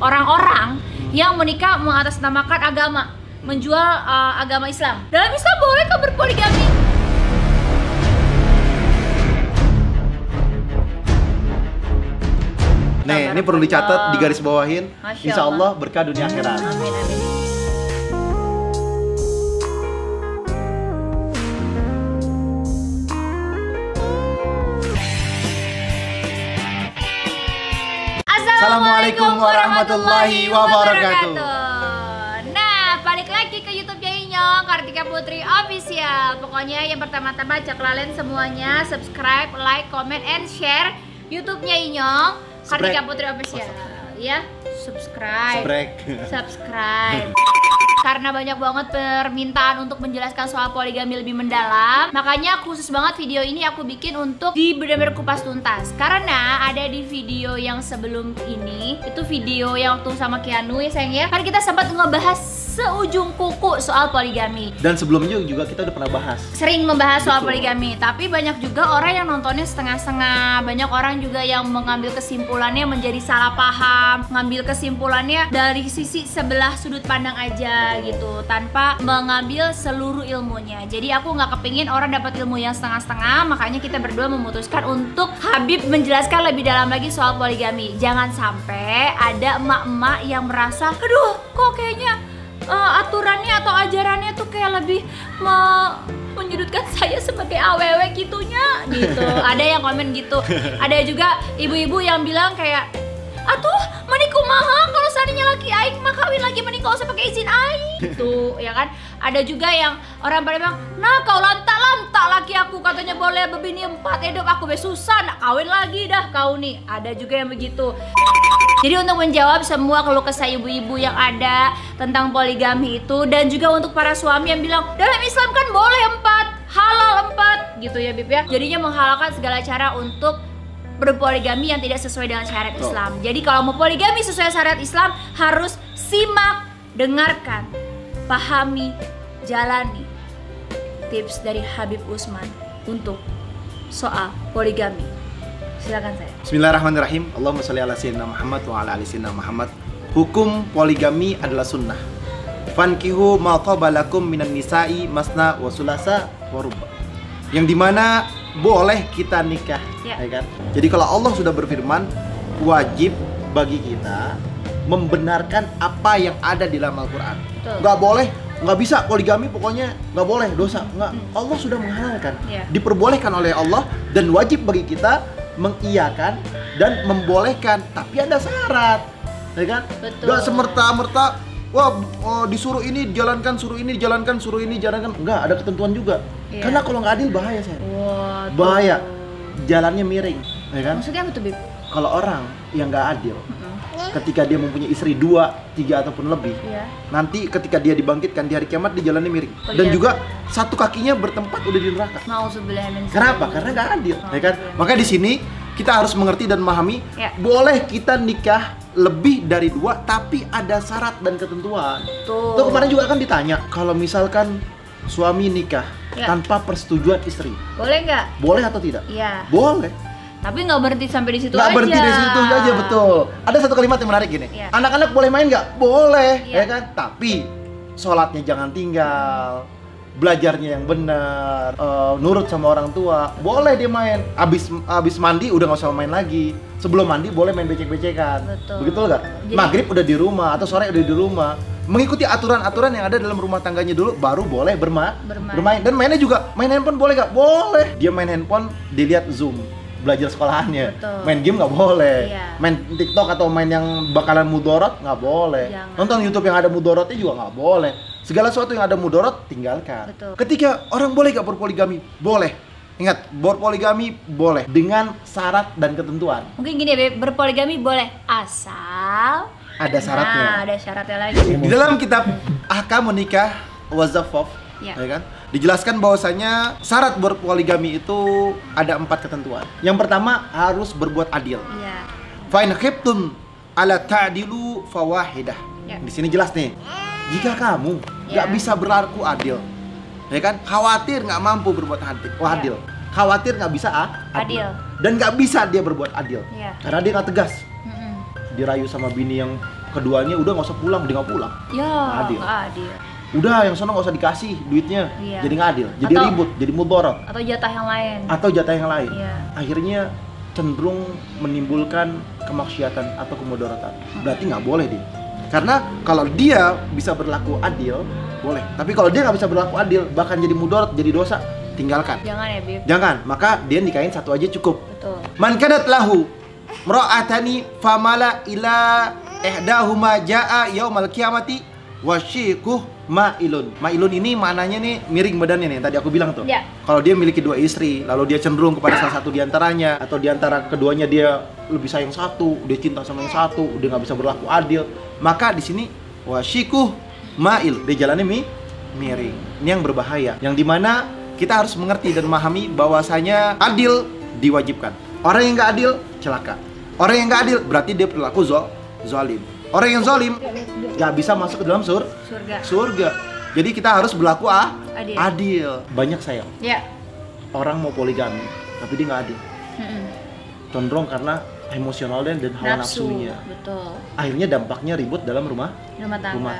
orang-orang yang menikah mengatasnamakan agama, menjual agama Islam. Dalam Islam boleh kah berpoligami? Nih, ini perlu dicatat, digaris bawahin. Insya Allah berkah dunia akhirat. Amin, amin. Assalamualaikum warahmatullahi wabarakatuh. Nah, balik lagi ke YouTube-nya Inyong, Kartika Putri Official. Pokoknya yang pertama-tama ajak kalian semuanya subscribe, like, comment, and share YouTube-nya Inyong, Kartika Putri Official. Ya, subscribe. Karena banyak banget permintaan untuk menjelaskan soal poligami lebih mendalam, makanya khusus banget video ini aku bikin untuk benar-benar kupas tuntas. Karena ada di video yang sebelum ini, itu video yang waktu sama Keanu ya sayang ya, kan kita sempat ngebahas seujung kuku soal poligami. Dan sebelumnya juga kita udah pernah bahas. Sering membahas soal poligami, tapi banyak juga orang yang nontonnya setengah-setengah. Banyak orang juga yang mengambil kesimpulannya menjadi salah paham, ngambil kesimpulannya dari sisi sebelah sudut pandang aja gitu, tanpa mengambil seluruh ilmunya. Jadi aku nggak kepingin orang dapat ilmu yang setengah-setengah, makanya kita berdua memutuskan untuk Habib menjelaskan lebih dalam lagi soal poligami. Jangan sampai ada emak-emak yang merasa, aduh kok kayaknya aturannya atau ajarannya tuh kayak lebih menyudutkan saya sebagai awewe gitunya gitu. Ada yang komen gitu. Ada juga ibu-ibu yang bilang kayak, atuh maniku maha kalau seandainya laki aing mah kawin lagi menikah usah pakai izin aing gitu ya kan. Ada juga yang orang pada bilang, nah kau lantak laki aku katanya boleh bebini 4 hidup, aku susah nak kawin lagi dah kau nih. Ada juga yang begitu. Jadi untuk menjawab semua keluh kesah ibu-ibu yang ada tentang poligami itu, dan juga untuk para suami yang bilang dalam Islam kan boleh 4, halal 4 gitu ya Bib ya. Jadinya menghalalkan segala cara untuk berpoligami yang tidak sesuai dengan syariat Islam. Jadi kalau mau poligami sesuai syariat Islam harus simak, dengarkan, pahami, jalani tips dari Habib Usman untuk soal poligami. Silakan saya. Bismillahirrahmanirrahim. Allahumma sholli ala sayyidina Muhammad wa ala ali sayyidina Muhammad. Hukum poligami adalah sunnah. Fankihu ma qabalakum minan nisa'i masna wa sulasa wa ruba. Yang dimana boleh kita nikah, ya kan? Jadi kalau Allah sudah berfirman, wajib bagi kita membenarkan apa yang ada di dalam Al-Quran. Nggak boleh, nggak bisa poligami, pokoknya nggak boleh, dosa. Nggak, Allah sudah menghalalkan, diperbolehkan oleh Allah, dan wajib bagi kita mengiyakan dan membolehkan, tapi ada syarat, ya kan? Nggak semerta-merta, wah disuruh ini dijalankan, suruh ini dijalankan, suruh ini dijalankan. Enggak, ada ketentuan juga. Karena kalau nggak adil bahaya saya. Bahaya, jalannya miring, ya kan? Maksudnya apa tuh Bib? Kalau orang yang nggak adil, ketika dia mempunyai istri 2, 3 ataupun lebih, nanti ketika dia dibangkitkan di hari kiamat di jalannya miring. Dan juga satu kakinya bertempat udah di neraka. Kenapa? Karena nggak adil, ya kan? Maka di sini kita harus mengerti dan memahami, boleh kita nikah lebih dari 2, tapi ada syarat dan ketentuan. Tuh kemarin juga kan ditanya, kalau misalkan suami nikah tanpa persetujuan istri, boleh nggak? Boleh atau tidak? Iya. Boleh. Tapi nggak berhenti sampai di situ aja. Nggak berhenti di situ aja, betul. Ada satu kalimat yang menarik gini. Anak-anak boleh main nggak? Boleh, ya kan? Tapi sholatnya jangan tinggal, belajarnya yang benar, nurut sama orang tua. Boleh dia main. Abis mandi udah nggak usah main lagi. Sebelum mandi boleh main becek-becekan. Begitu nggak? Maghrib udah di rumah atau sore udah di rumah. Mengikuti aturan-aturan yang ada dalam rumah tangganya dulu, baru boleh bermain. Dan mainnya juga, main handphone boleh nggak? Boleh. Dia main handphone, dilihat Zoom, belajar sekolahannya. Main game nggak boleh. Main TikTok atau main yang bakalan mudorot nggak boleh. Nonton YouTube yang ada mudorotnya juga nggak boleh. Segala sesuatu yang ada mudorot tinggalkan. Ketika orang boleh nggak berpoligami? Boleh. Ingat, berpoligami boleh dengan syarat dan ketentuan. Mungkin gini ya, berpoligami boleh asal ada syaratnya. Nah, ada syaratnya lagi. Di dalam kitab Ahkam Nikah wa Zafaf, ya kan? Dijelaskan bahwasanya syarat berpoligami itu ada 4 ketentuan. Yang pertama harus berbuat adil. Fa in khiftum ala ta'dilu fawahidah. Di sini jelas nih. Jika kamu nggak bisa berlaku adil, ya kan? Khawatir nggak mampu berbuat adil. Khawatir nggak bisa adil. Dan nggak bisa dia berbuat adil. Karena dia nggak tegas. Dirayu sama bini yang keduanya udah nggak usah pulang, dia nggak pulang. Ya, Nggak adil. nggak adil. Udah yang sana nggak usah dikasih duitnya, Iya. jadi nggak adil, jadi ribut, jadi mudarat, Atau jatah yang lain. atau jatah yang lain. Iya. Akhirnya cenderung menimbulkan kemaksiatan atau kemudaratan. Berarti nggak boleh dia. Karena kalau dia bisa berlaku adil, boleh. Tapi kalau dia nggak bisa berlaku adil, bahkan jadi mudarat, jadi dosa, tinggalkan. Jangan ya, Bib. Jangan. Maka dia nikahin satu aja cukup. Betul. Man kanat lahu mra'atani famala ila ihdahuma jaa yaumal qiyamati wasyiquh ma'ilun. Ma'ilun ini maknanya nih miring badannya nih yang tadi aku bilang tuh. Ya. Kalau dia memiliki dua istri, lalu dia cenderung kepada salah satu diantaranya, atau diantara keduanya dia lebih sayang satu, dia cinta sama yang satu, dia nggak bisa berlaku adil, maka di sini wasyiquh ma'il, dia jalannya miring. Ini yang berbahaya, yang dimana kita harus mengerti dan memahami bahwasanya adil diwajibkan. Orang yang nggak adil celaka. Orang yang nggak adil berarti dia perilaku zalim. Orang yang zalim nggak bisa masuk ke dalam surga. Jadi kita harus berlaku adil. Banyak sayang. Ya. Orang mau poligami tapi dia nggak adil. Cenderung karena emosional dan hawa nafsunya. Betul. Akhirnya dampaknya ribut dalam rumah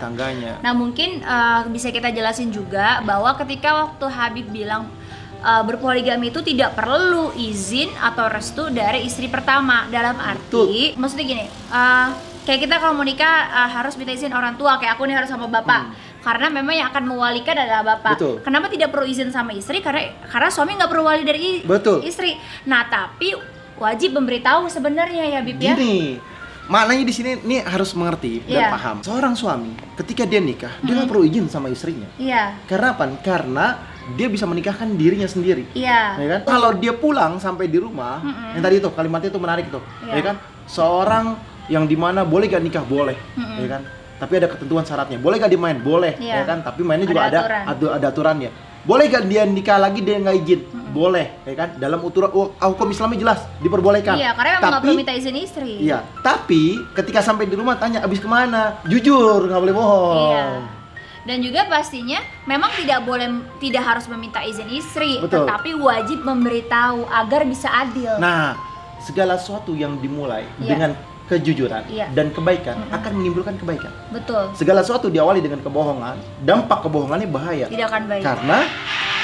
tangganya. Nah, mungkin bisa kita jelasin juga bahwa ketika waktu Habib bilang berpoligami itu tidak perlu izin atau restu dari istri pertama. Dalam arti, maksudnya gini, kayak kita kalau mau nikah harus minta izin orang tua, kayak aku nih harus sama bapak. Karena memang yang akan mewalikan adalah bapak. Betul. Kenapa tidak perlu izin sama istri? Karena suami nggak perlu wali dari istri. Nah, tapi wajib memberitahu sebenarnya ya, Bib ya. Gini, maknanya di sini nih harus mengerti dan paham. Seorang suami ketika dia nikah, dia nggak perlu izin sama istrinya. Iya. Karena apa? Karena dia bisa menikahkan dirinya sendiri. Iya. Ya kan? Kalau dia pulang sampai di rumah, yang tadi itu kalimatnya itu menarik tuh. Ya kan? Seorang yang dimana boleh gak nikah? Boleh. Ya kan? Tapi ada ketentuan syaratnya. Boleh gak dia main? Boleh. Ya kan? Tapi mainnya juga ada aturannya. Boleh gak dia nikah lagi dia nggak izin? Boleh, ya kan? Dalam hukum Islamnya jelas diperbolehkan. Iya, karena memang nggak perlu minta izin istri. Iya, tapi ketika sampai di rumah tanya abis kemana? Jujur, nggak boleh bohong. Iya. Dan juga pastinya memang tidak harus meminta izin istri, Betul. tetapi wajib memberitahu agar bisa adil. Nah, segala sesuatu yang dimulai dengan kejujuran dan kebaikan akan menimbulkan kebaikan. Betul. Segala sesuatu diawali dengan kebohongan, dampak kebohongannya bahaya. Tidak akan baik. Karena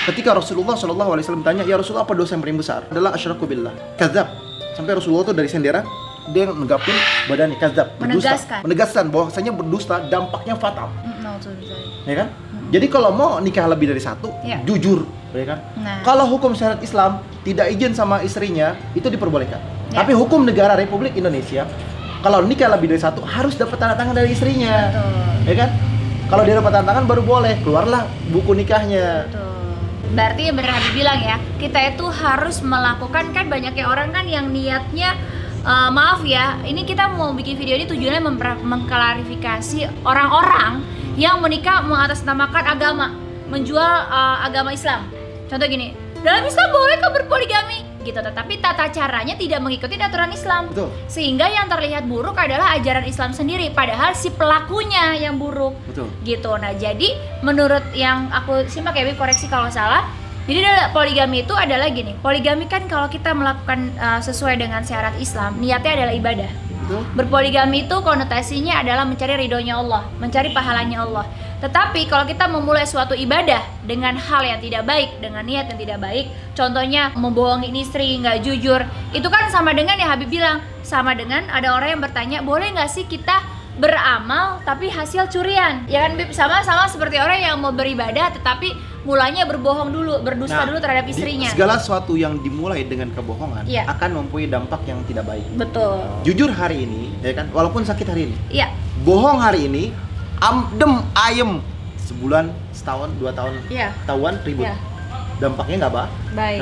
ketika Rasulullah SAW tanya, ya Rasulullah apa dosa yang paling besar? Adalah asyraku billah, kadzab. Sampai Rasulullah tuh dari sendera dia negapin badannya, kadzab, menegaskan bahwasanya berdusta dampaknya fatal. Ya kan? Jadi kalau mau nikah lebih dari satu, jujur, ya kan? Nah. Kalau hukum syariat Islam tidak izin sama istrinya, itu diperbolehkan. Tapi hukum negara Republik Indonesia, kalau nikah lebih dari satu harus dapat tanda tangan dari istrinya. Betul. Ya kan? Kalau dia dapat tanda tangan baru boleh, keluarlah buku nikahnya. Betul. Berarti yang benar Habib bilang ya, kita itu harus melakukan, kan banyaknya orang kan yang niatnya maaf ya, ini kita mau bikin video ini tujuannya mengklarifikasi orang-orang yang menikah mengatasnamakan agama, menjual agama Islam. Contoh gini, dalam Islam boleh kok berpoligami gitu, tetapi tata caranya tidak mengikuti aturan Islam. Betul. Sehingga yang terlihat buruk adalah ajaran Islam sendiri, padahal si pelakunya yang buruk. Betul. Gitu. Nah, jadi menurut yang aku simak ya, koreksi kalau salah. Jadi poligami itu adalah gini, poligami kan kalau kita melakukan sesuai dengan syarat Islam, niatnya adalah ibadah. Betul. Berpoligami itu konotasinya adalah mencari ridhonya Allah, mencari pahalanya Allah. Tetapi kalau kita memulai suatu ibadah dengan hal yang tidak baik, dengan niat yang tidak baik, contohnya membohongi istri, nggak jujur, itu kan sama dengan yang Habib bilang, sama dengan ada orang yang bertanya, boleh nggak sih kita beramal tapi hasil curian? Ya kan Bib, sama-sama seperti orang yang mau beribadah tetapi mulanya berbohong dulu, berdusta dulu terhadap istrinya. Segala sesuatu yang dimulai dengan kebohongan akan mempunyai dampak yang tidak baik. Betul. Jujur hari ini, ya kan, walaupun sakit hari ini. Iya. Bohong hari ini, amdem ayem sebulan, setahun, 2 tahun, ketahuan ribut. Dampaknya nggak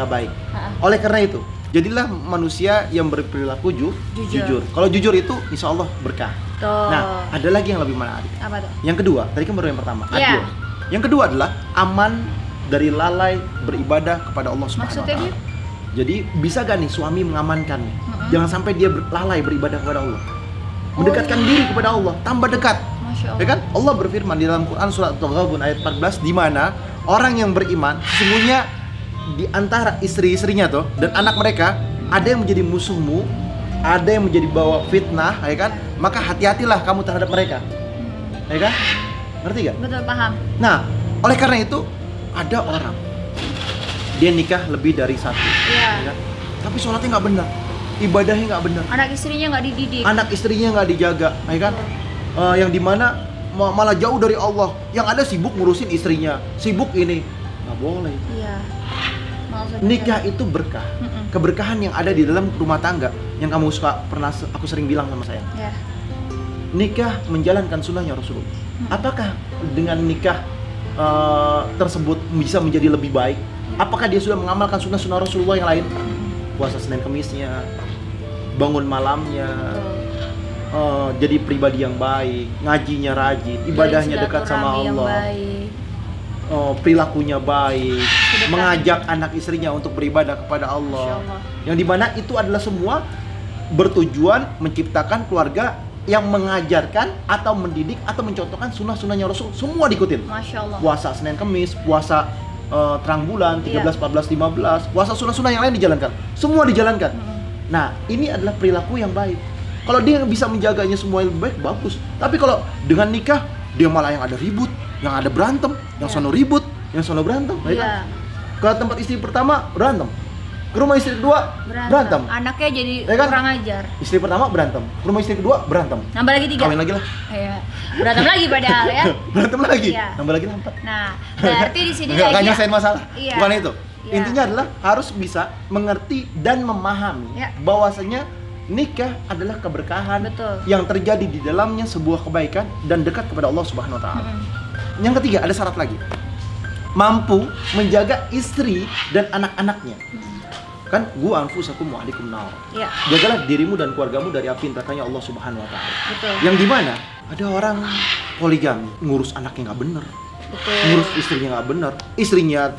baik. Oleh karena itu, jadilah manusia yang berperilaku jujur. Kalau jujur itu, insya Allah berkah. Nah, ada lagi yang lebih menarik. Apa tuh? Yang kedua, tadi kan baru yang pertama, adil. Yang kedua adalah aman dari lalai beribadah kepada Allah Subhanahu wa Ta'ala. Jadi bisa gak nih suami mengamankan nih? Jangan sampai dia lalai beribadah kepada Allah. Mendekatkan diri kepada Allah, tambah dekat. Ya kan? Allah berfirman di dalam Quran surat At-Taghabun ayat 14, di mana orang yang beriman sesungguhnya di antara istri-istrinya tuh dan anak mereka ada yang menjadi musuhmu, ada yang menjadi bawa fitnah, ya kan? maka hati-hatilah kamu terhadap mereka. Ya kan? Ngerti gak? Betul, paham. Nah, oleh karena itu ada orang dia nikah lebih dari satu, ya kan? Tapi sholatnya nggak benar, ibadahnya nggak benar, anak istrinya nggak dididik, anak istrinya nggak dijaga, ya kan? Yang dimana malah jauh dari Allah, yang ada sibuk ngurusin istrinya, sibuk ini, nggak boleh. Iya. Nikah itu berkah, keberkahan yang ada di dalam rumah tangga, yang kamu suka pernah aku sering bilang sama saya. Ya. Nikah menjalankan sunnahnya Rasulullah. Apakah dengan nikah tersebut bisa menjadi lebih baik? Apakah dia sudah mengamalkan sunnah-sunnah Rasulullah yang lain? Puasa Senin Kemisnya, bangun malamnya, jadi pribadi yang baik, ngajinya rajin, ibadahnya dekat sama Allah, perilakunya baik, mengajak anak istrinya untuk beribadah kepada Allah. Yang dimana itu adalah semua bertujuan menciptakan keluarga yang mengajarkan atau mendidik atau mencontohkan sunnah-sunnahnya Rasul, semua diikutin. Masya Allah. Puasa Senin Kemis, puasa terang bulan, 13, 14, 15, puasa sunnah-sunnah yang lain dijalankan, semua dijalankan. Nah, ini adalah perilaku yang baik. Kalau dia bisa menjaganya semua lebih baik, bagus. Tapi kalau dengan nikah, dia malah yang ada ribut, yang ada berantem, yang sono ribut, yang sono berantem, kan? Ke tempat istri pertama, berantem. Ke rumah istri kedua, berantem. Anaknya jadi kan? kurang ajar. Istri pertama berantem, ke rumah istri kedua berantem. Nambah lagi 3. Kawin lagi lah. Iya. Berantem lagi padahal ya. Berantem lagi. Iya. Nambah lagi 4. Nah, berarti di sini nggak lagi nyelesain masalah. Iya. Bukan itu. Iya. Intinya adalah harus bisa mengerti dan memahami bahwasanya nikah adalah keberkahan. Betul. Yang terjadi di dalamnya sebuah kebaikan dan dekat kepada Allah Subhanahu wa taala. Yang ketiga, ada syarat lagi. Mampu menjaga istri dan anak-anaknya. Kan gua anfusakum wa alaikum nar. Ya. Jagalah dirimu dan keluargamu dari api nerakanya Allah Subhanahu wa taala. Betul. Yang dimana ada orang poligami, ngurus anaknya nggak bener. Betul. Ngurus istrinya nggak bener. Istrinya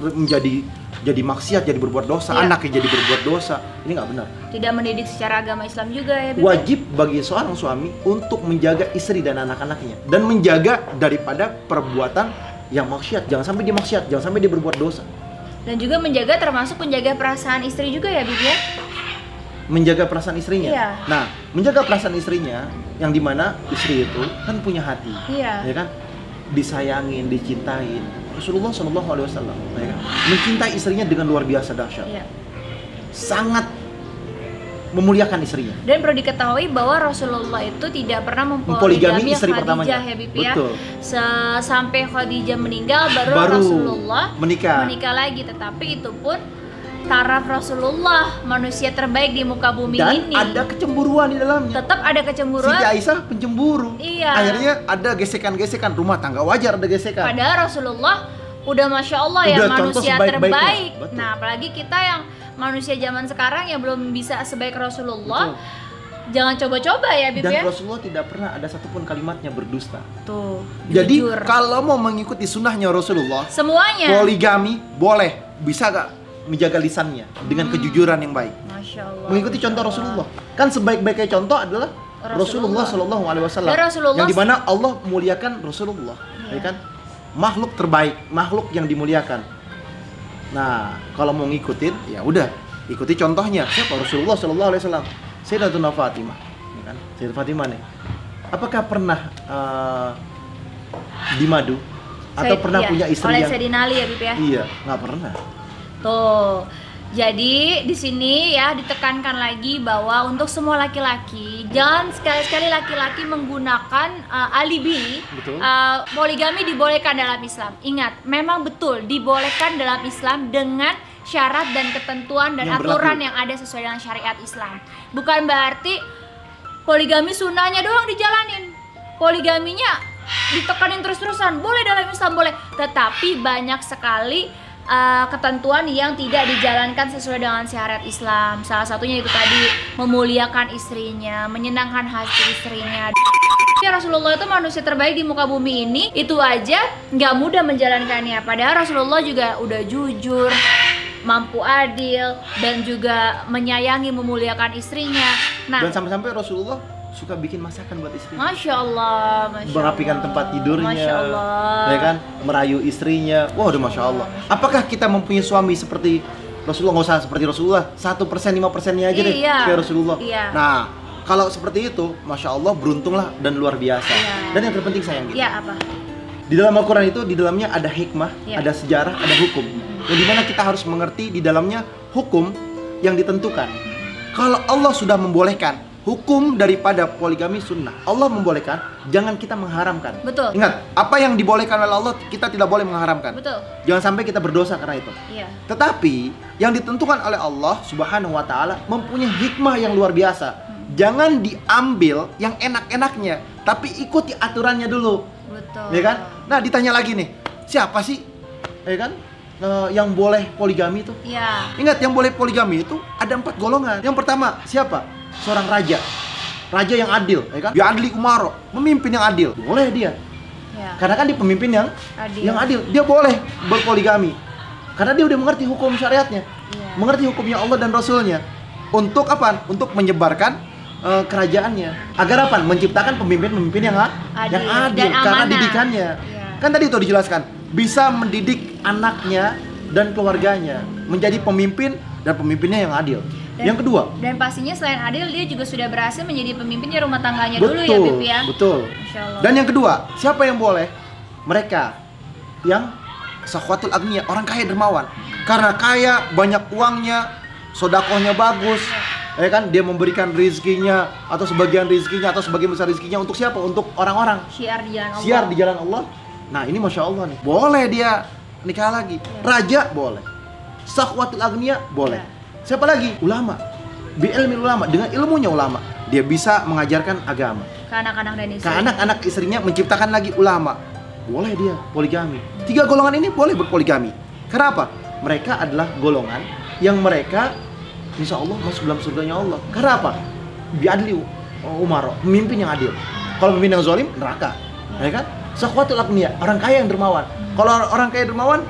jadi maksiat, jadi berbuat dosa, anaknya jadi berbuat dosa. Ini nggak benar. Tidak mendidik secara agama Islam juga ya, Bibi? Wajib bagi seorang suami untuk menjaga istri dan anak-anaknya dan menjaga daripada perbuatan yang maksiat. Jangan sampai dia maksiat, jangan sampai dia berbuat dosa. Dan juga menjaga, termasuk menjaga perasaan istri juga ya, Bibi ya? Menjaga perasaan istrinya. Iya. Nah, menjaga perasaan istrinya yang dimana istri itu kan punya hati, ya kan? Disayangin, dicintain. Rasulullah SAW, ya kan? Mencintai istrinya dengan luar biasa dahsyat. Iya. Sangat memuliakan istrinya. Dan perlu diketahui bahwa Rasulullah itu tidak pernah mempoligami istri pertamanya. Ya, Bibi ya. Betul. Sampai Khadijah meninggal baru Rasulullah menikah lagi. Tetapi itu pun taraf Rasulullah, manusia terbaik di muka bumi ini. Dan ada kecemburuan di dalamnya. Tetap ada kecemburuan. Siti Aisyah pencemburu. Iya. Akhirnya ada gesekan-gesekan rumah tangga, wajar ada gesekan. Padahal Rasulullah udah Masya Allah ya, manusia terbaik. Nah, apalagi kita yang manusia zaman sekarang yang belum bisa sebaik Rasulullah. Betul. Jangan coba-coba ya, Bib. Dan Rasulullah tidak pernah ada satupun kalimatnya berdusta. Tuh. Jadi kalau mau mengikuti sunnahnya Rasulullah, semuanya poligami boleh, bisa gak menjaga lisannya dengan kejujuran yang baik. Masya Allah. Mengikuti contoh Rasulullah. Kan sebaik-baiknya contoh adalah Rasulullah SAW. Yang dimana Allah muliakan Rasulullah, ya kan? Makhluk terbaik, makhluk yang dimuliakan. Nah, kalau mau ngikutin, ya udah, ikuti contohnya. Siapa? Rasulullah SAW. Sayyidatuna Fatimah, ya kan? Sayyidat Fatimah nih. Apakah pernah dimadu atau pernah punya istri oleh yang Sayyidina Ali ya, Bib ya? Iya, nggak pernah. Tuh. Jadi di sini ya ditekankan lagi bahwa untuk semua laki-laki jangan sekali-sekali laki-laki menggunakan alibi. Poligami dibolehkan dalam Islam. Ingat, memang betul dibolehkan dalam Islam dengan syarat dan ketentuan dan aturan yang ada sesuai dengan syariat Islam. Bukan berarti poligami sunnahnya doang dijalanin. Poligaminya ditekanin terus-terusan. Boleh dalam Islam, boleh. Tetapi banyak sekali ketentuan yang tidak dijalankan sesuai dengan syariat Islam. Salah satunya itu tadi, memuliakan istrinya, menyenangkan hati istrinya. Ya, Rasulullah itu manusia terbaik di muka bumi ini, itu aja nggak mudah menjalankannya. Padahal Rasulullah juga udah jujur, mampu adil, dan juga menyayangi, memuliakan istrinya. Nah, dan sampai-sampai Rasulullah suka bikin masakan buat istrinya. Masya Allah, merapikan tempat tidurnya, Masya Allah, ya kan, merayu istrinya. Wah, udah Masya Allah. Apakah kita mempunyai suami seperti Rasulullah? Nggak usah seperti Rasulullah, 1%, 5%-nya aja deh kayak Rasulullah. Iya. Nah, kalau seperti itu, masya Allah beruntunglah dan luar biasa. Dan yang terpenting sayang gitu. Iya, apa? Di dalam Al-Quran itu, di dalamnya ada hikmah, ada sejarah, ada hukum. Yang dimana kita harus mengerti di dalamnya hukum yang ditentukan. Kalau Allah sudah membolehkan hukum daripada poligami sunnah, Allah membolehkan, jangan kita mengharamkan. Betul. Ingat, apa yang dibolehkan oleh Allah kita tidak boleh mengharamkan. Betul. Jangan sampai kita berdosa karena itu. Iya. Tetapi yang ditentukan oleh Allah Subhanahu wa taala mempunyai hikmah yang luar biasa. Jangan diambil yang enak-enaknya, tapi ikuti aturannya dulu. Betul. Ya kan? Nah, ditanya lagi nih, siapa sih? Ya kan? Yang boleh poligami itu? Iya. Ingat, yang boleh poligami itu ada 4 golongan. Yang pertama, siapa? Seorang raja. Raja yang adil, ya kan? Bi'adli umaro, memimpin yang adil. Boleh dia. Ya. Karena kan dia pemimpin yang adil. Dia boleh berpoligami. Karena dia udah mengerti hukum syariatnya. Ya. Mengerti hukumnya Allah dan Rasulnya. Untuk apa? Untuk menyebarkan kerajaannya. Agar apa? Menciptakan pemimpin-pemimpin yang adil. Karena didikannya. Ya. Kan tadi itu dijelaskan. Bisa mendidik anaknya dan keluarganya menjadi pemimpin dan pemimpinnya yang adil. Yang kedua, dan pastinya selain adil, dia juga sudah berhasil menjadi pemimpinnya rumah tangganya dulu ya, Pipi ya. Betul. Dan yang kedua, siapa yang boleh? Mereka yang sakhwatul agniya, orang kaya dermawan. Karena kaya, banyak uangnya, sodakohnya bagus. Ya kan, dia memberikan rizkinya atau sebagian rizkinya atau sebagian besar rizkinya untuk siapa? Untuk orang-orang. Syiar di jalan Allah. Syiar di jalan Allah. Nah, ini masya Allah nih. Boleh dia nikah lagi. Raja boleh. Sakhwatul agniya boleh. Siapa lagi? Ulama. Bi'ilmi ulama, dengan ilmunya ulama, dia bisa mengajarkan agama. Ke anak-anak dan istri. Ke anak-anak istrinya, menciptakan lagi ulama. Boleh dia poligami. 3 golongan ini boleh berpoligami. Kenapa? Mereka adalah golongan yang mereka insya Allah masuk dalam surganya Allah. Karena apa? Bi'adli umaro, pemimpin yang adil. Kalau pemimpin yang zalim, neraka. Ya kan? Sakhwatul agniya, orang kaya yang dermawan. Kalau orang kaya dermawan,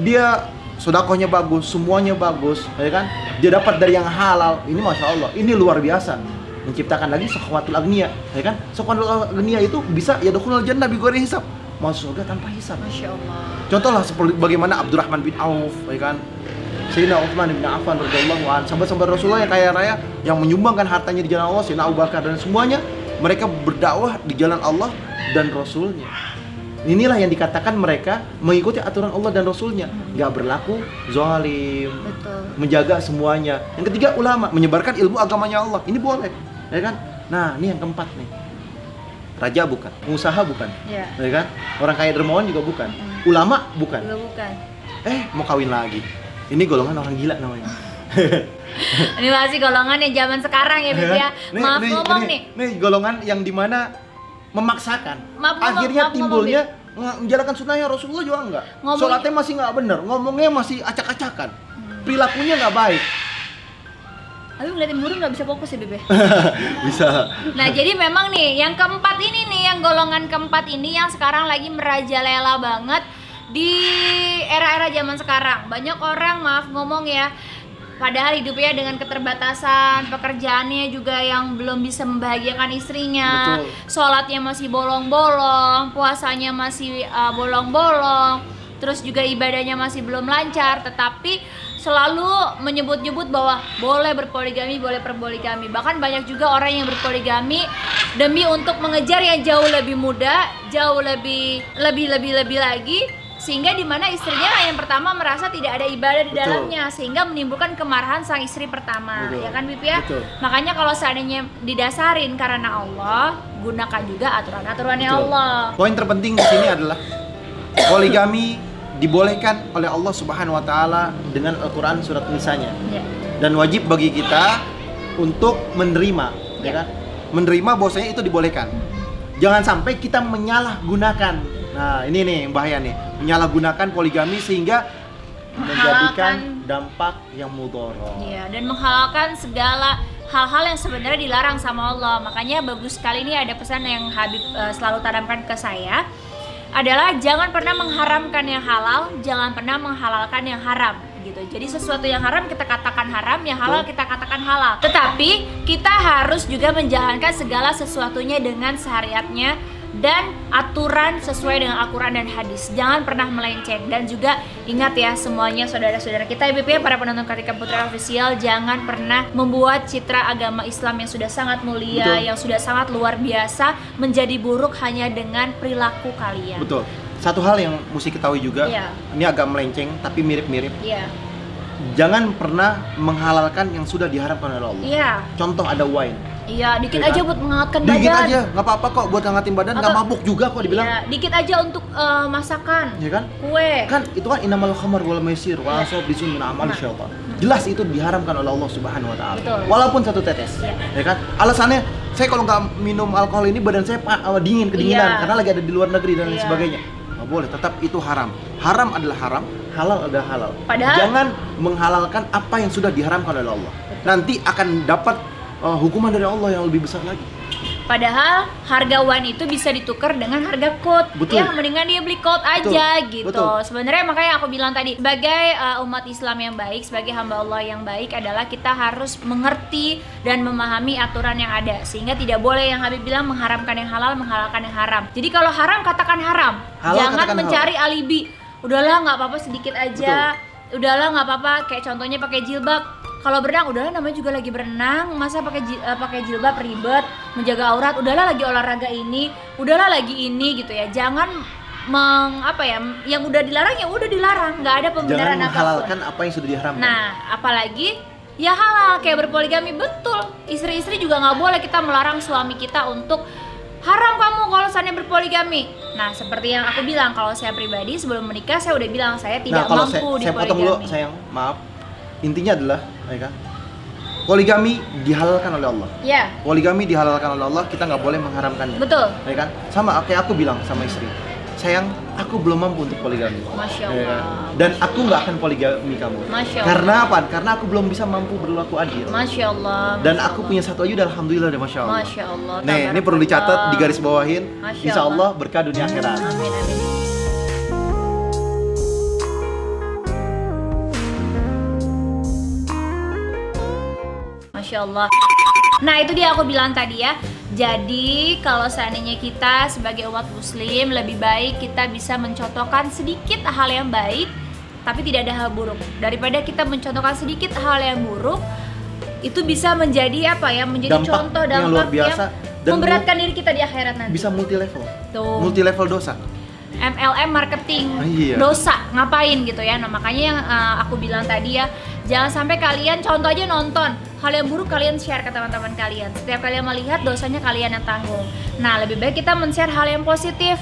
dia sodakohnya bagus, semuanya bagus, ya kan? Dia dapat dari yang halal. Ini masya Allah, ini luar biasa. Menciptakan lagi sakhwatul agniya, ya kan? Sakhwatul agniya itu bisa ya dukhulul jannah bighairi hisab, masuk surga tanpa hisab. Masya Allah. Contohlah seperti bagaimana Abdurrahman bin Auf, ya kan? Sayyidina Utsman bin Affan radhiyallahu anhu, sahabat-sahabat Rasulullah yang kaya raya, yang menyumbangkan hartanya di jalan Allah, Sayyidina Abu Bakar dan semuanya, mereka berdakwah di jalan Allah dan Rasulnya. Inilah yang dikatakan mereka mengikuti aturan Allah dan Rasulnya, nggak berlaku zalim. Betul. Menjaga semuanya. Yang ketiga, ulama, menyebarkan ilmu agamanya Allah. Ini boleh, ya kan? Nah, ini yang keempat nih. Raja bukan, pengusaha bukan, ya kan? Orang kaya dermawan juga bukan, ulama bukan. Juga bukan. Mau kawin lagi. Ini golongan orang gila namanya. Ini masih golongan yang zaman sekarang ya, Bibi ya. Maaf ngomong nih. Nih golongan yang dimana memaksakan. Akhirnya timbulnya menjalankan sunnahnya Rasulullah juga enggak. Sholatnya masih enggak benar, ngomongnya masih acak-acakan. Perilakunya enggak baik. Tapi ngeliatin burung nggak bisa fokus ya, Bebe? Bisa. Nah, jadi memang nih, yang keempat ini nih, yang golongan keempat ini yang sekarang lagi merajalela banget di era-era zaman sekarang. Banyak orang, maaf ngomong ya, padahal hidupnya dengan keterbatasan, pekerjaannya juga yang belum bisa membahagiakan istrinya. Betul. Sholatnya masih bolong-bolong, puasanya masih bolong-bolong, terus juga ibadahnya masih belum lancar, tetapi selalu menyebut-nyebut bahwa boleh berpoligami, boleh berpoligami. Bahkan banyak juga orang yang berpoligami demi untuk mengejar yang jauh lebih muda, jauh lebih lagi, sehingga dimana istrinya yang pertama merasa tidak ada ibadah di dalamnya, sehingga menimbulkan kemarahan sang istri pertama. Betul. Ya kan, Bibi ya? Betul. Makanya kalau seandainya didasarin karena Allah, gunakan juga aturan-aturannya Allah. Poin terpenting di sini adalah poligami dibolehkan oleh Allah Subhanahu wa taala dengan Al-Qur'an surat Nisa-nya. Ya. Dan wajib bagi kita untuk menerima, ya kan? Menerima bahwasanya itu dibolehkan. Jangan sampai kita menyalahgunakan. Nah, ini nih bahaya nih. Menyalahgunakan poligami sehingga menjadikan dampak yang mudharah. Iya, dan menghalalkan segala hal-hal yang sebenarnya dilarang sama Allah. Makanya bagus sekali ini ada pesan yang Habib selalu tanamkan ke saya, adalah jangan pernah mengharamkan yang halal, jangan pernah menghalalkan yang haram gitu. Jadi sesuatu yang haram kita katakan haram, yang halal kita katakan halal. Tetapi kita harus juga menjalankan segala sesuatunya dengan syariatnya dan aturan sesuai dengan Al-Quran dan hadis. Jangan pernah melenceng. Dan juga ingat ya semuanya saudara-saudara kita IBP, para penonton Kartika Putri Official, jangan pernah membuat citra agama Islam yang sudah sangat mulia, Betul. yang sudah sangat luar biasa menjadi buruk hanya dengan perilaku kalian. Betul. Satu hal yang mesti ketahui juga, Iya. ini agak melenceng tapi mirip-mirip. Iya. Jangan pernah menghalalkan yang sudah diharamkan oleh Allah. Iya. Contoh ada wine. Iya, dikit Iya kan? aja buat menghangatkan badan. Dikit aja, nggak apa-apa kok buat ngangetin badan, nggak Atau- mabuk juga kok dibilang. Iya, dikit aja untuk masakan. Ya kan? Kue. Kan itu kan innamal khamar wal maisir wal ansab bisun min amali syaitan. Jelas itu diharamkan oleh Allah Subhanahu wa taala. Betul. Walaupun satu tetes. Iya. Ya kan? Alasannya saya kalau nggak minum alkohol ini badan saya dingin, kedinginan Iya. karena lagi ada di luar negeri dan lain Iya. sebagainya. Nggak boleh, tetap itu haram. Haram adalah haram, halal adalah halal. Padahal- Jangan menghalalkan apa yang sudah diharamkan oleh Allah. Nanti akan dapat hukuman dari Allah yang lebih besar lagi. Padahal harga wine itu bisa ditukar dengan harga coat. Betul. Ya, mendingan dia beli coat aja Betul. gitu. Betul. Sebenarnya makanya aku bilang tadi, sebagai umat Islam yang baik, sebagai hamba Allah yang baik adalah kita harus mengerti dan memahami aturan yang ada, sehingga tidak boleh yang Habib bilang mengharamkan yang halal, menghalalkan yang haram. Jadi kalau haram katakan haram. Halal Jangan katakan mencari alibi. Udahlah nggak apa-apa sedikit aja. Udahlah nggak apa-apa, kayak contohnya pakai jilbab. Kalau berenang, udahlah namanya juga lagi berenang, masa pakai jilbab ribet, menjaga aurat. Udahlah lagi olahraga ini, udahlah lagi ini gitu ya. Jangan yang udah dilarang ya udah dilarang, nggak ada Jangan pembenaran menghalalkan apapun. apa yang sudah diharamkan. Nah, apalagi ya halal kayak berpoligami, betul. Istri-istri juga nggak boleh kita melarang suami kita untuk haram kamu kalau seandainya berpoligami. Nah, seperti yang aku bilang, kalau saya pribadi sebelum menikah saya udah bilang saya tidak kalau mampu di saya potong dulu poligami. sayang, maaf. Intinya adalah, ya kan? Poligami dihalalkan oleh Allah. Ya, Poligami dihalalkan oleh Allah, kita nggak boleh mengharamkannya. betul. Ya kan? Sama kayak aku bilang sama istri, sayang, aku belum mampu untuk poligami. Masya Ya kan? Allah. Dan aku nggak akan poligami kamu. Masya Allah. Karena apa? Karena aku belum bisa mampu berlaku adil. Masya Allah. Dan Masya aku Allah. punya satu aja udah alhamdulillah deh, masya Allah. Masya Allah. Nih, ini perlu dicatat, digaris bawahin. Masya Insya Allah Allah. berkah dunia akhirat. Amin, amin. Masya Allah. Nah, itu dia aku bilang tadi ya. Jadi kalau seandainya kita sebagai umat muslim, lebih baik kita bisa mencontohkan sedikit hal yang baik, tapi tidak ada hal buruk. Daripada kita mencontohkan sedikit hal yang buruk, itu bisa menjadi apa ya? Menjadi Dampak contoh yang dampak luar biasa dan memberatkan diri kita di akhirat nanti. Bisa multi level. Tuh. Multi level dosa. MLM marketing Iya. dosa ngapain gitu ya. Nah, makanya yang aku bilang tadi ya, jangan sampai kalian contoh aja nonton hal yang buruk kalian share ke teman-teman kalian. Setiap kalian melihat dosanya kalian yang tanggung. Nah, lebih baik kita men-share hal yang positif.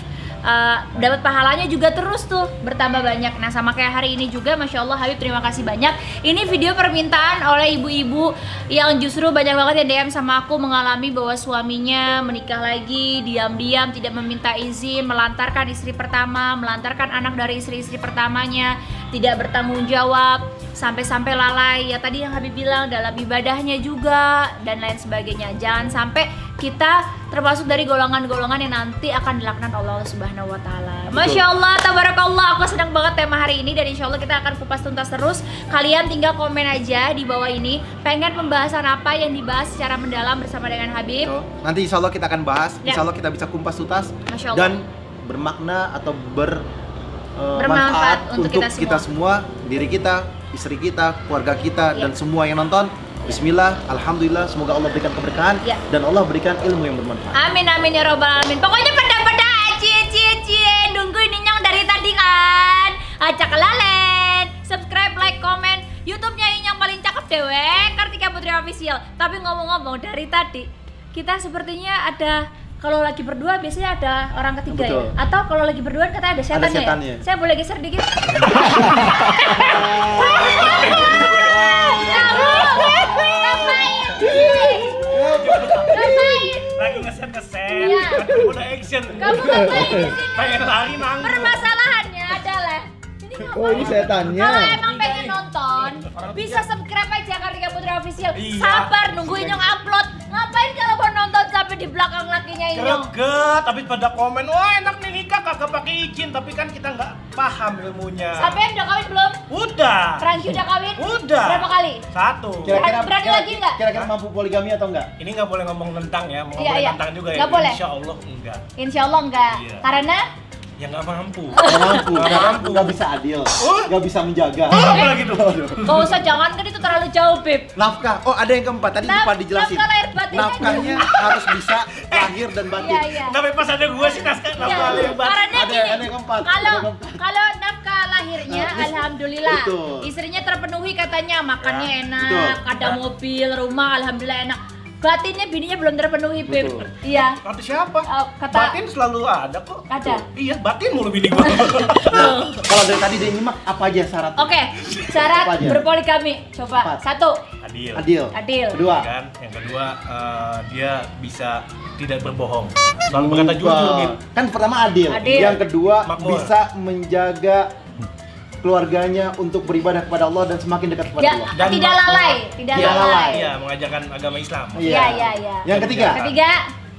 Dapat pahalanya juga terus tuh bertambah banyak. Nah, sama kayak hari ini juga, Masya Allah Habib, terima kasih banyak. Ini video permintaan oleh ibu-ibu yang justru banyak banget yang DM sama aku mengalami bahwa suaminya menikah lagi, diam-diam tidak meminta izin, melantarkan istri pertama, melantarkan anak dari istri-istri pertamanya, tidak bertanggung jawab, sampai-sampai lalai ya tadi yang Habib bilang dalam ibadahnya juga dan lain sebagainya. Jangan sampai kita termasuk dari golongan-golongan yang nanti akan dilaknat Allah Subhanahu wa taala. Masya Allah, tabarakallah, aku senang banget tema hari ini dan insya Allah kita akan kupas tuntas terus. Kalian tinggal komen aja di bawah ini, pengen pembahasan apa yang dibahas secara mendalam bersama dengan Habib. So, nanti insya Allah kita akan bahas, Ya. insya Allah kita bisa kumpas tuntas Masya Allah. dan bermakna atau Bermanfaat bermanfaat untuk untuk kita semua, diri kita, istri kita, keluarga kita, Ya. dan semua yang nonton. Bismillah, alhamdulillah, semoga Allah berikan keberkahan Ya. dan Allah berikan ilmu yang bermanfaat. Amin amin ya robbal alamin. Pokoknya pada cie nungguin Inyong dari tadi kan. Acak lalen, subscribe, like, komen. YouTube-nya Inyong paling cakep dewe, Kartika Putri Official. Tapi ngomong-ngomong dari tadi kita sepertinya ada, kalau lagi berdua biasanya ada orang ketiga. Betul. Ya. Atau kalau lagi berdua kata ada setannya. setannya. Ya? Saya boleh geser dikit. Ngapain? Lagi ngeset-ngeset, Iya. udah action. Kamu ngapain di sini? Pengen lari nanggung. Permasalahannya adalah ini Oh, ini setannya. Kalau emang pengen nonton, bisa subscribe aja Kartika Putri Official. Iya. Sabar nungguin yang upload. Ngapain kalau mau nonton sampai sampai di belakang lakinya Inyong. Greget, tapi pada komen, wah enak nih nikah kagak pakai izin, tapi kan kita nggak paham ilmunya. Sampai udah kawin belum? Udah. Franky udah kawin? Udah. Berapa kali? 1. Berani lagi nggak? Kira-kira mampu poligami atau enggak? Ini nggak boleh ngomong tentang ya, mau Iya, ngomong iya. tentang juga ya. Nggak boleh? Insya Allah enggak. Insya Allah enggak. Iya. Karena Ya nggak mampu. Nggak mampu, Nggak mampu. nggak bisa adil, nggak bisa menjaga. Apa gitu? gak usah, jangan kan itu terlalu jauh, Beb. Nafkah, oh ada yang keempat tadi lupa dijelasin. Nafkah lahir batinnya Nafkahnya harus bisa lahir dan batin. Iya, iya. Nggak pas ada gua sih naskah Iya, nafkah lahir batin. karena Ada gini, yang keempat, kalau ada yang keempat. kalau nafkah lahirnya, Nah, alhamdulillah, betul. istrinya terpenuhi katanya, makannya Ya, enak, betul. ada mobil, rumah, alhamdulillah enak. Batinnya bininya belum terpenuhi, Beb. Betul. Iya. Kata siapa? Kata Batin selalu ada kok. ada. Iya, batin mulu bini gua. Nah, kalau dari tadi dia nyimak apa aja syarat? Oke, syarat Apa aja? berpoligami. Coba. Empat. 1. Adil. Adil. Adil. Kedua. Kan? Yang kedua, dia bisa tidak berbohong. Selalu berkata jujur gitu. Kan pertama adil. Adil. Yang kedua Makmur. bisa menjaga keluarganya untuk beribadah kepada Allah dan semakin dekat kepada Ya, Allah. Dan tidak makmur. lalai, tidak Tidak lalai. lalai. Iya, mengajarkan agama Islam. Iya, iya, iya. Yang ketiga, Ketiga,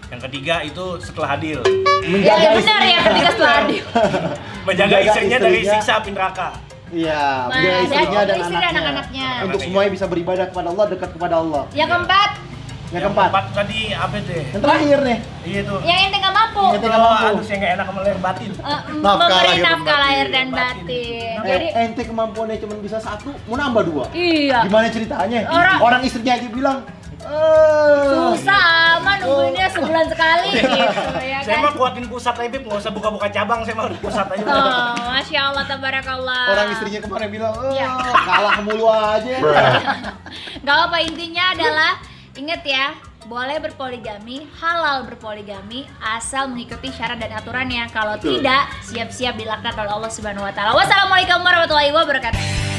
Yang ketiga itu setelah adil. menjaga ya benar ya, istrinya. ketiga setelah adil. Menjaga istrinya dari siksa api neraka. Iya, menjaga Dan istrinya dan istri dan anaknya. anak-anaknya. Untuk semuanya bisa beribadah kepada Allah, dekat kepada Allah. Yang keempat, Yang keempat, tadi apa deh? yang terakhir nih. Iya tuh. yang ente nggak mampu. Yang nggak mampu. Aduh, saya nggak enak sama lahir batin. Nafkah Memberi lahir dan nafkah batin. lahir dan Batin. batin. Jadi Ente kemampuannya cuma bisa 1, mau nambah 2. iya. Gimana ceritanya? Orang- Orang istrinya aja bilang, Susah aman nungguinnya sebulan sekali gitu ya Saya kan. mah kuatin pusat aja, Bib. Nggak usah buka-buka cabang, saya mah udah pusat aja. Oh, Masya Allah, tabarakallah. orang istrinya kemarin bilang, Iya. kalah mulu aja. Gak apa, intinya adalah inget ya, boleh berpoligami, halal berpoligami asal mengikuti syarat dan aturannya. Kalau Betul. tidak, siap-siap dilaknat oleh Allah Subhanahu wa taala. Wassalamualaikum warahmatullahi wabarakatuh.